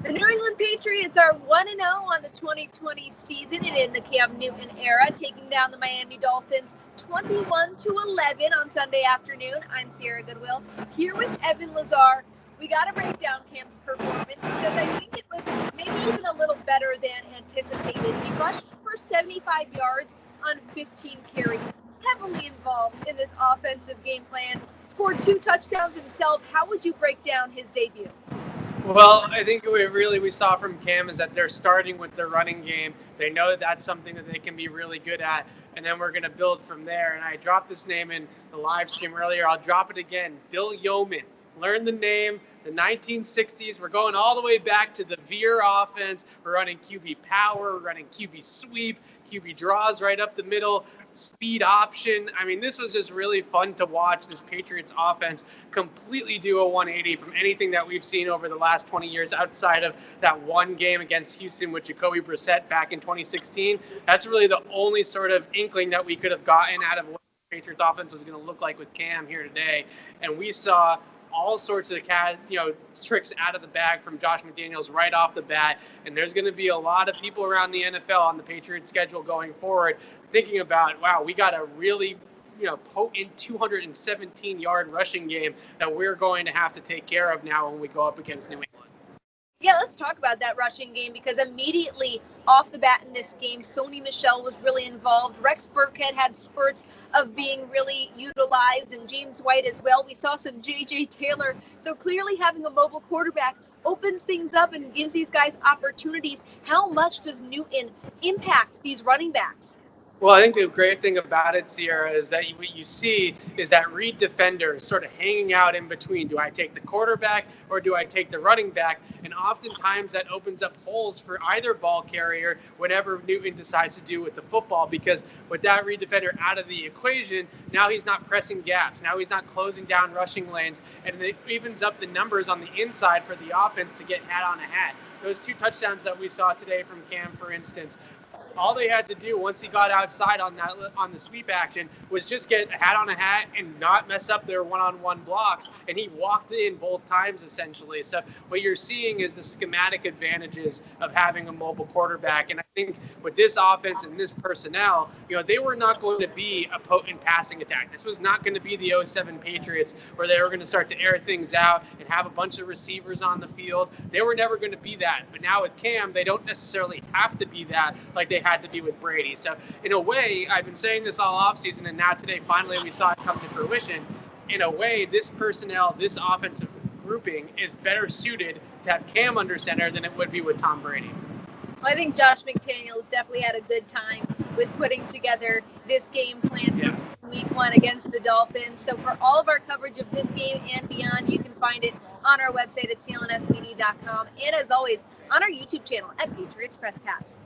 The New England Patriots are 1-0 on the 2020 season and in the Cam Newton era, taking down the Miami Dolphins 21-11 on Sunday afternoon. I'm Sierra Goodwill, here with Evan Lazar. We got to break down Cam's performance because I think it was maybe even a little better than anticipated. He rushed for 75 yards on 15 carries, heavily involved in this offensive game plan, scored 2 touchdowns himself. How would you break down his debut? Well, I think we saw from Cam is that they're starting with their running game. They know that that's something that they can be really good at, and then we're going to build from there. And I dropped this name in the live stream earlier. I'll drop it again. Bill Yeoman. Learn the name. The 1960s. We're going all the way back to the Veer offense. We're running QB power. We're running QB sweep. QB draws right up the middle. Speed option. I mean, this was just really fun to watch this Patriots offense completely do a 180 from anything that we've seen over the last 20 years outside of that one game against Houston with Jacoby Brissett back in 2016. That's really the only sort of inkling that we could have gotten out of what the Patriots offense was going to look like with Cam here today. And we saw all sorts of tricks out of the bag from Josh McDaniels right off the bat. And there's going to be a lot of people around the NFL on the Patriots schedule going forward thinking about, wow, we got a really potent 217-yard rushing game that we're going to have to take care of now when we go up against New England. Yeah, let's talk about that rushing game because immediately off the bat in this game, Sony Michel was really involved. Rex Burkhead had spurts of being really utilized, and James White as well. We saw some J.J. Taylor. So clearly having a mobile quarterback opens things up and gives these guys opportunities. How much does Newton impact these running backs? Well, I think the great thing about it, Sierra, is that what you see is that read defender sort of hanging out in between. Do I take the quarterback or do I take the running back? And oftentimes that opens up holes for either ball carrier, whatever Newton decides to do with the football, because with that read defender out of the equation, now he's not pressing gaps. Now he's not closing down rushing lanes, and it evens up the numbers on the inside for the offense to get hat on a hat. Those 2 touchdowns that we saw today from Cam, for instance, all they had to do once he got outside on the sweep action was just get a hat on a hat and not mess up their one-on-one blocks. And he walked in both times, essentially. So what you're seeing is the schematic advantages of having a mobile quarterback. And I think with this offense and this personnel, they were not going to be a potent passing attack. This was not going to be the 07 Patriots where they were going to start to air things out and have a bunch of receivers on the field. They were never going to be that. But now with Cam, they don't necessarily have to be that like they had to be with Brady. So in a way, I've been saying this all offseason, and now today finally we saw it come to fruition. In a way, this personnel, this offensive grouping is better suited to have Cam under center than it would be with Tom Brady. I think Josh McDaniels definitely had a good time with putting together this game plan for week 1 against the Dolphins. So for all of our coverage of this game and beyond, you can find it on our website at clnsmedia.com and as always on our YouTube channel at Patriots Presscast.